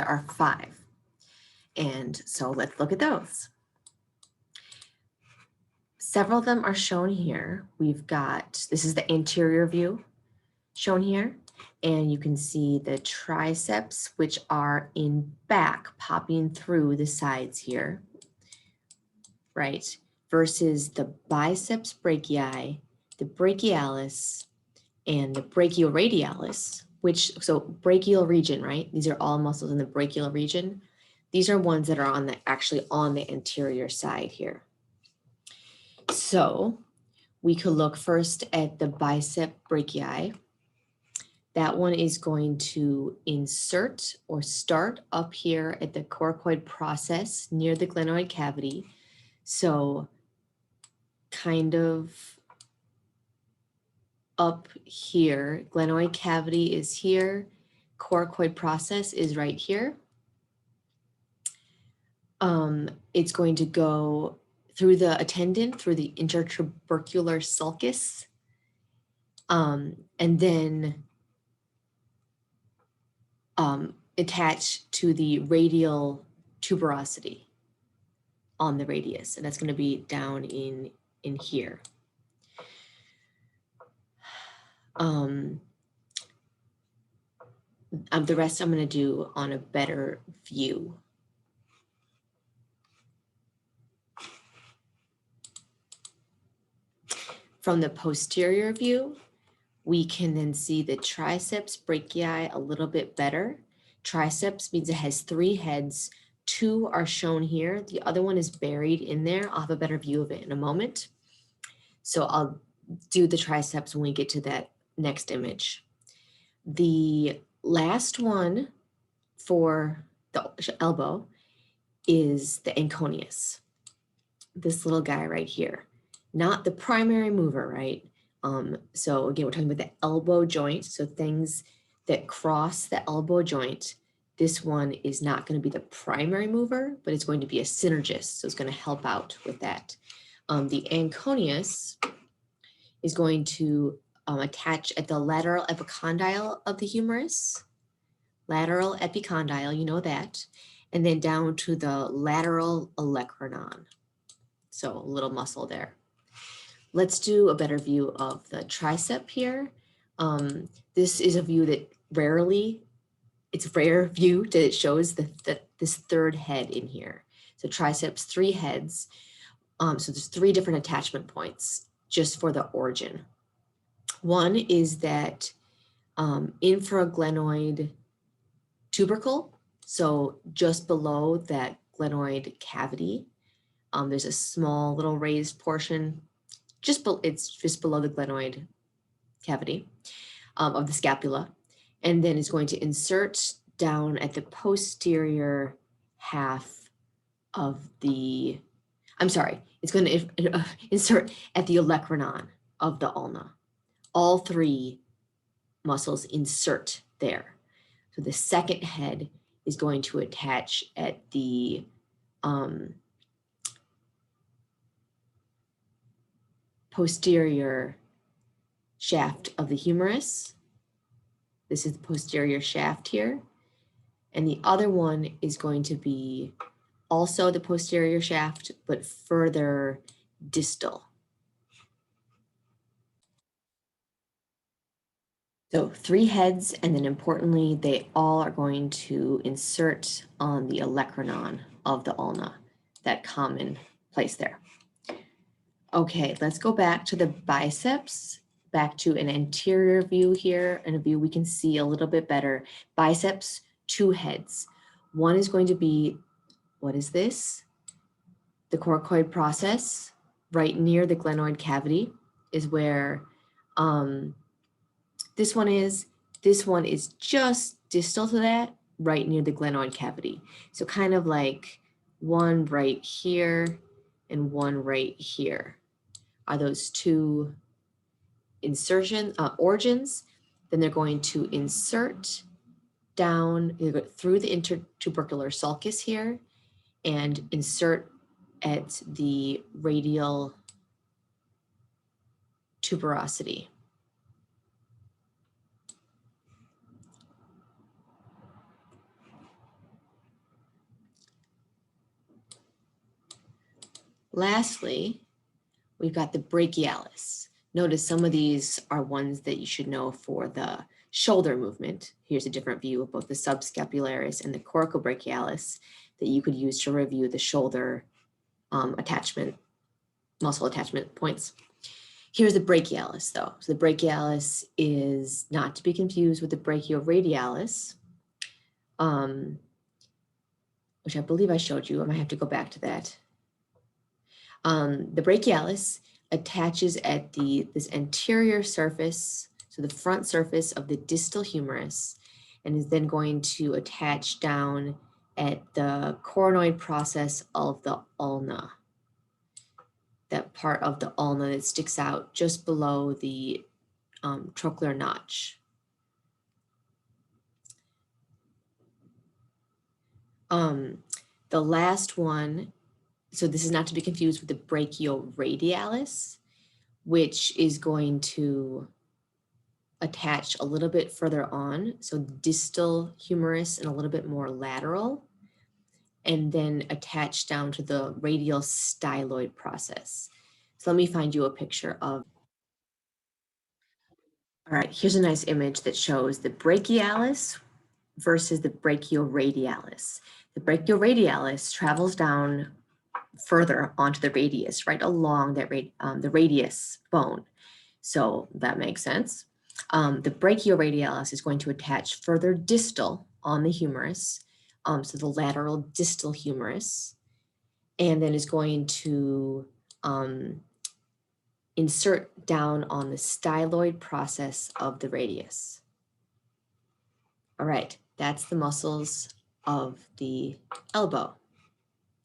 There are 5. And so let's look at those. Several of them are shown here. We've got, this is the anterior view shown here. And you can see the triceps, which are in back, popping through the sides here, right? Versus the biceps brachii, the brachialis, and the brachioradialis, which, so brachial region, right? These are all muscles in the brachial region. These are ones that are on the, actually on the anterior side here. So we could look first at the bicep brachii. That one is going to insert or start up here at the coracoid process near the glenoid cavity. So kind of up here, glenoid cavity is here, coracoid process is right here. It's going to go through the attendant, through the intertubercular sulcus, and then attach to the radial tuberosity on the radius, and that's going to be down in here. The rest I'm going to do on a better view. From the posterior view, we can then see the triceps brachii a little bit better. Triceps means it has 3 heads. 2 are shown here. The other one is buried in there. I'll have a better view of it in a moment. So I'll do the triceps when we get to that next image. The last one for the elbow is the Anconeus. This little guy right here. Not the primary mover, right? So again, we're talking about the elbow joint. So things that cross the elbow joint. This one is not going to be the primary mover, but it's going to be a synergist. So it's going to help out with that. The Anconeus is going to attach at the lateral epicondyle of the humerus. Lateral epicondyle, you know that. And then down to the lateral olecranon. So a little muscle there. Let's do a better view of the tricep here. This is a view that rarely, it's a rare view that it shows this 3rd head in here. So triceps, 3 heads. So there's 3 different attachment points just for the origin. One is that infraglenoid tubercle. So just below that glenoid cavity, there's a small little raised portion. It's just below the glenoid cavity of the scapula, and then it's going to insert down at the posterior half of the, it's going to insert at the olecranon of the ulna. All 3 muscles insert there. So the second head is going to attach at the posterior shaft of the humerus. This is the posterior shaft here. And the other one is going to be also the posterior shaft, but further distal. So 3 heads, and then importantly, they all are going to insert on the olecranon of the ulna, that common place there. Okay, let's go back to the biceps, back to an anterior view here, and a view we can see a little bit better. Biceps, 2 heads. One is going to be, what is this? The coracoid process, right near the glenoid cavity, is where this one is. This one is just distal to that, right near the glenoid cavity. So kind of like one right here and one right here are those 2 insertion origins. Then they're going to insert down through the intertubercular sulcus here and insert at the radial tuberosity. Lastly, we've got the brachialis. Notice some of these are ones that you should know for the shoulder movement. Here's a different view of both the subscapularis and the coracobrachialis that you could use to review the shoulder muscle attachment points. Here's the brachialis though. So the brachialis is not to be confused with the brachioradialis, which I believe I showed you. I might have to go back to that. The brachialis attaches at this anterior surface, so the front surface of the distal humerus, and is then going to attach down at the coronoid process of the ulna, that part of the ulna that sticks out just below the trochlear notch. The last one, so this is not to be confused with the brachioradialis, which is going to attach a little bit further on, so distal humerus and a little bit more lateral, and then attach down to the radial styloid process. So let me find you a picture of. All right, here's a nice image that shows the brachialis versus the brachioradialis. The brachioradialis travels down further onto the radius, right along that the radius bone. So that makes sense. The brachioradialis is going to attach further distal on the humerus, so the lateral distal humerus, and then is going to insert down on the styloid process of the radius. All right, that's the muscles of the elbow.